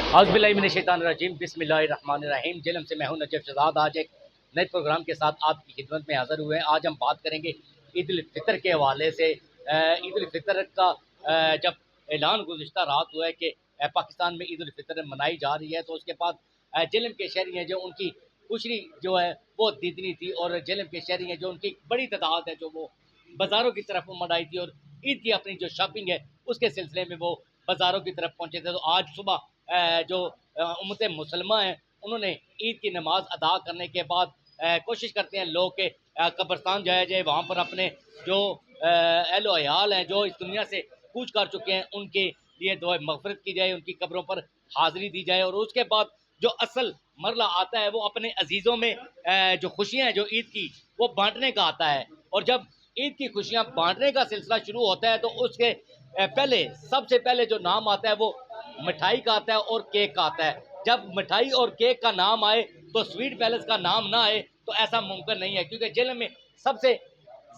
औज़ुबिल्लाहिमिनश्शैतानिर्रजीम बिस्मिल्लाहिर्रहमानिर्रहीम। जेलम से मैं हूं नजफ शहजाद। आज एक नए प्रोग्राम के साथ आपकी खिदमत में हाज़िर हुए हैं। आज हम बात करेंगे ईद उल फितर के हवाले से। ईद उल फितर का जब ऐलान गुज़िश्ता रात हुआ है कि पाकिस्तान में ईद उल फितर मनाई जा रही है, तो उसके बाद जेलम के शहरी हैं जो उनकी खुशी जो है वो दीदनी थी, और जेलम के शहरी हैं जो उनकी बड़ी तादाद है जो वो बाज़ारों की तरफ उमड़ आई थी और ईद की अपनी जो शॉपिंग है उसके सिलसिले में वो बाज़ारों की तरफ पहुंचे थे। तो आज सुबह जो उम्मत मुसलमान हैं उन्होंने ईद की नमाज अदा करने के बाद कोशिश करते हैं लोग के कब्रस्तान जाया जाए, वहाँ पर अपने जो अहलो अयाल हैं जो इस दुनिया से कूच कर चुके हैं उनके लिए दुआ मग़फ़िरत की जाए, उनकी कब्रों पर हाज़िरी दी जाए, और उसके बाद जो असल मरला आता है वो अपने अजीज़ों में जो खुशियाँ हैं जो ईद की वो बांटने का आता है। और जब ईद की खुशियाँ बांटने का सिलसिला शुरू होता है तो उसके पहले सबसे पहले जो नाम आता है वो मिठाई का आता है और केक का आता है। जब मिठाई और केक का नाम आए तो स्वीट पैलेस का नाम ना आए तो ऐसा मुमकिन नहीं है, क्योंकि जेलम में सबसे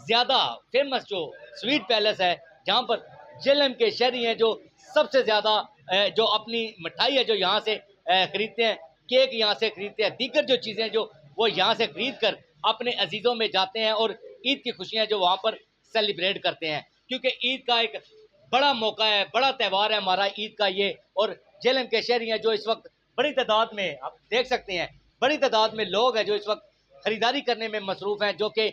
ज़्यादा फेमस जो स्वीट पैलेस है, जहाँ पर जेलम के शहरी हैं जो सबसे ज़्यादा जो अपनी मिठाई है जो यहाँ से ख़रीदते हैं, केक यहाँ से ख़रीदते हैं, दीगर जो चीज़ें जो वो यहाँ से ख़रीद कर अपने अजीज़ों में जाते हैं और ईद की खुशियाँ जो वहाँ पर सेलिब्रेट करते हैं। क्योंकि ईद का एक बड़ा मौका है, बड़ा त्यौहार है हमारा ईद का ये। और जेलम के शहरी हैं जो इस वक्त बड़ी तादाद में, आप देख सकते हैं बड़ी तादाद में लोग हैं जो इस वक्त ख़रीदारी करने में मसरूफ़ हैं, जो कि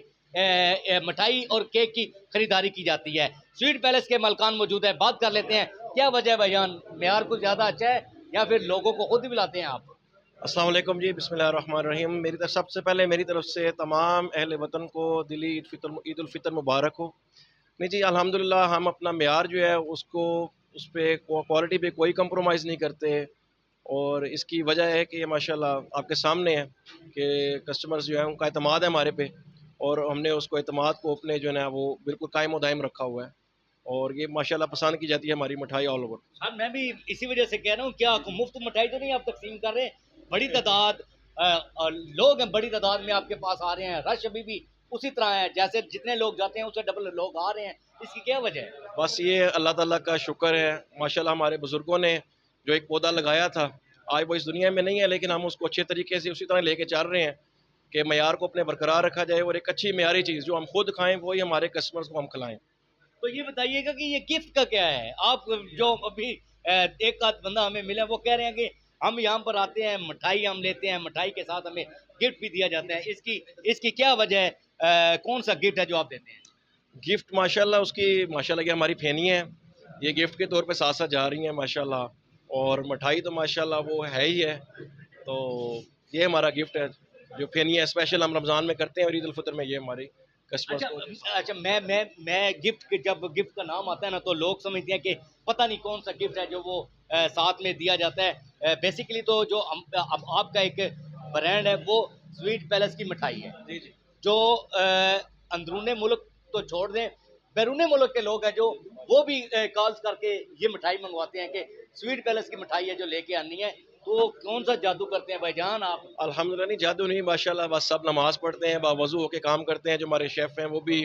मिठाई और केक की ख़रीदारी की जाती है। स्वीट पैलेस के मालिकान मौजूद है, बात कर लेते हैं। क्या वजह है भाईजान, मेयार कुछ ज़्यादा अच्छा है या फिर लोगों को खुद ही बुलाते हैं आप? अस्सलाम वालेकुम जी, बिस्मिल्लाहिर्रहमानिर्रहीम। मेरी तरफ से तमाम अहले वतन को दिली ईद उल फितर मुबारक हो। नहीं जी, अल्हम्दुलिल्लाह हम अपना मेयार जो है उसको उस पे क्वालिटी पे कोई कंप्रोमाइज़ नहीं करते, और इसकी वजह है कि माशाल्लाह आपके सामने है कि कस्टमर्स जो है उनका एतमाद है हमारे पे, और हमने उसको एतमाद को अपने जो है ना वो बिल्कुल कायम व दायम रखा हुआ है, और ये माशाल्लाह पसंद की जाती है हमारी मिठाई ऑल ओवर। हाँ, मैं भी इसी वजह से कह रहा हूँ, क्या मुफ्त मिठाई तो नहीं आप तकसीम कर रहे हैं? बड़ी तादाद लोग हैं, बड़ी तादाद में आपके पास आ रहे हैं, रश अभी भी उसी तरह है जैसे जितने लोग जाते हैं उससे डबल लोग आ रहे हैं। इसकी क्या वजह है? बस ये अल्लाह ताला का शुक्र है। माशाल्लाह हमारे बुज़ुर्गों ने जो एक पौधा लगाया था, आज वो इस दुनिया में नहीं है, लेकिन हम उसको अच्छे तरीके से उसी तरह लेके चल रहे हैं कि मयार को अपने बरकरार रखा जाए, और एक अच्छी मयारी चीज़ जो हम खुद खाएँ वही हमारे कस्टमर्स को हम खिलाएँ। तो ये बताइएगा कि ये गिफ्ट का क्या है? आप जो अभी एक आध बंदा हमें मिला वो कह रहे हैं कि हम यहाँ पर आते हैं, मिठाई हम लेते हैं, मिठाई के साथ हमें गिफ्ट भी दिया जाता है। इसकी इसकी क्या वजह है? कौन सा गिफ्ट है जो आप देते हैं? गिफ्ट माशाल्लाह उसकी माशाल्लाह कि हमारी फैनी है, ये गिफ्ट के तौर पे साथ-साथ जा रही हैं माशाल्लाह, और मिठाई तो माशाल्लाह वो है ही है। तो ये हमारा गिफ्ट है, जो फैनी है स्पेशल हम रमज़ान में करते हैं और ईद उल फितर में ये हमारी कस्टमर्स अच्छा को। अच्छा, मैं गिफ्ट के, जब गिफ्ट का नाम आता है ना तो लोग समझते हैं कि पता नहीं कौन सा गिफ्ट है जो वो साथ में दिया जाता है। बेसिकली तो जो अब आपका एक ब्रांड है वो स्वीट पैलेस की मिठाई है, जी, जी। जो अंदरूनी मुल्क तो छोड़ दें, बैरूनी मुल्क के लोग हैं जो वो भी कॉल्स करके ये मिठाई मंगवाते हैं कि स्वीट पैलेस की मिठाई है जो लेके आनी है। तो कौन सा जादू करते हैं भाईजान आप? अल्हम्दुलिल्लाह नहीं, जादू नहीं, माशाल्लाह बस सब नमाज़ पढ़ते हैं, बावज़ू होके काम करते हैं। जो हमारे शेफ़ हैं वो भी,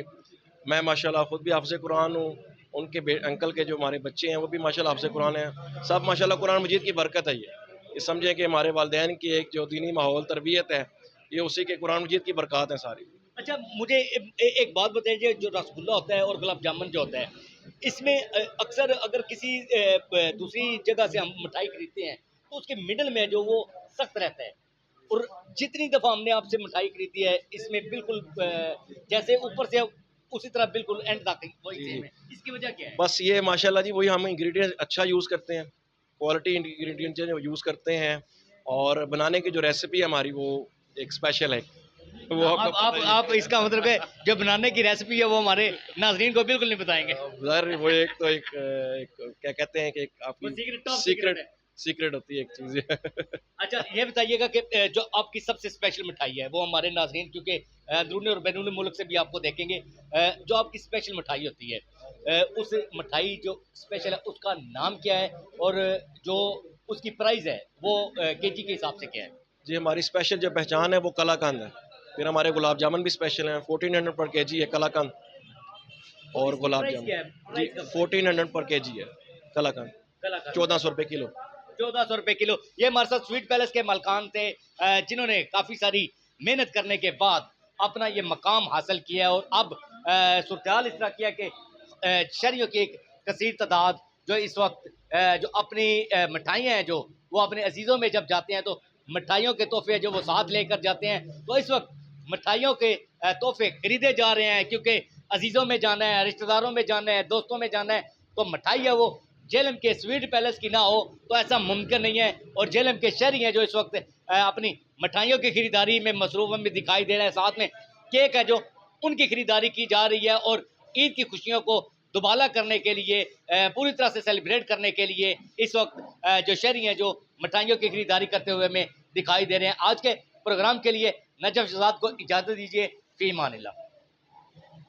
मैं माशाल्लाह ख़ुद भी हाफ़िज़ कुरान हूँ, उनके अंकल के जो हमारे बच्चे हैं वो भी माशाल्लाह हाफ़िज़ कुरान हैं। सब माशाल्लाह कुरान मजीद की बरकत है ये समझें कि हमारे वालिदैन की एक जो दीनी माहौल तरबियत है, ये उसी के कुरान मजीद की बरक़ात हैं सारी। अच्छा, मुझे एक बात बताइए, जो रसगुल्ला होता है और गुलाब जामुन जो होता है, इसमें अक्सर अगर किसी दूसरी जगह से हम मिठाई खरीदते हैं तो उसके मिडल में जो वो सख्त रहता है, और जितनी दफ़ा हमने आपसे मिठाई खरीदी है इसमें बिल्कुल जैसे ऊपर से उसी तरह बिल्कुल एंड तक वही जी, सेम जी। है। इसकी वजह क्या है? बस ये माशाल्लाह जी वही हम इंग्रीडिएंट अच्छा यूज़ करते हैं, क्वालिटी इंग्रीडिएंट जो यूज़ करते हैं, और बनाने की जो रेसिपी है हमारी वो एक स्पेशल है, तो वो आपको आप पता ही है। आप इसका मतलब है जो बनाने की रेसिपी है वो हमारे नाज़रीन को बिल्कुल नहीं बताएंगे। ज़ाहिर वो एक तो एक क्या कहते हैं कि एक वो आपकी सीक्रेट टॉप सीक्रेट सीक्रेट है। सीक्रेट होती है एक चीज़। अच्छा, ये बताइएगा कि जो आपकी सबसे स्पेशल मिठाई है वो हमारे नाज़रीन, क्योंकि अंदरूनी और बैरूनी मुल्क से भी आपको देखेंगे, जो आपकी स्पेशल मिठाई होती है, उस मिठाई जो स्पेशल है उसका नाम क्या है, और जो उसकी प्राइस है वो केजी के हिसाब से क्या है? जी, हमारी स्पेशल जो पहचान है वो कलाकंद है। फिर हमारे गुलाब जामुन भी स्पेशल हैं, 1400 पर केजी है कलाकंद, तो और इसकी गुलाब प्राइस जामुन क्या है? जी प्राइस कब है? 1400 पर केजी है कलाकंद, कलाकंद 1400 रुपये किलो। 1400 रुपये किलो। ये हमारे साथ स्वीट पैलेस के मालकान थे जिन्होंने काफ़ी सारी मेहनत करने के बाद अपना ये मकाम हासिल किया और अब सूरत इस तरह किया कि शहरियों की एक कसीर तादाद जो इस वक्त जो अपनी मिठाइयाँ हैं जो वो अपने अजीज़ों में जब जाते हैं तो मिठाइयों के तोहफे जो वो साथ लेकर जाते हैं। तो इस वक्त मिठाइयों के तोहफे खरीदे जा रहे हैं क्योंकि अजीज़ों में जाना है, रिश्तेदारों में जाना है, दोस्तों में जाना है। तो मिठाई है वो जेलम के स्वीट पैलेस की ना हो तो ऐसा मुमकिन नहीं है। और जेलम के शहरी हैं जो इस वक्त अपनी मिठाइयों की खरीदारी में मसरूफ़ में दिखाई दे रहे हैं। साथ में केक है जो उनकी खरीदारी की जा रही है और ईद की खुशियों को दुबाला करने के लिए पूरी तरह से सेलिब्रेट करने के लिए इस वक्त जो शहरी हैं जो मिठाइयों की खरीदारी करते हुए हमें दिखाई दे रहे हैं। आज के प्रोग्राम के लिए नजफ शहजाद को इजाज़त दीजिए। फ़ी अमान अल्लाह।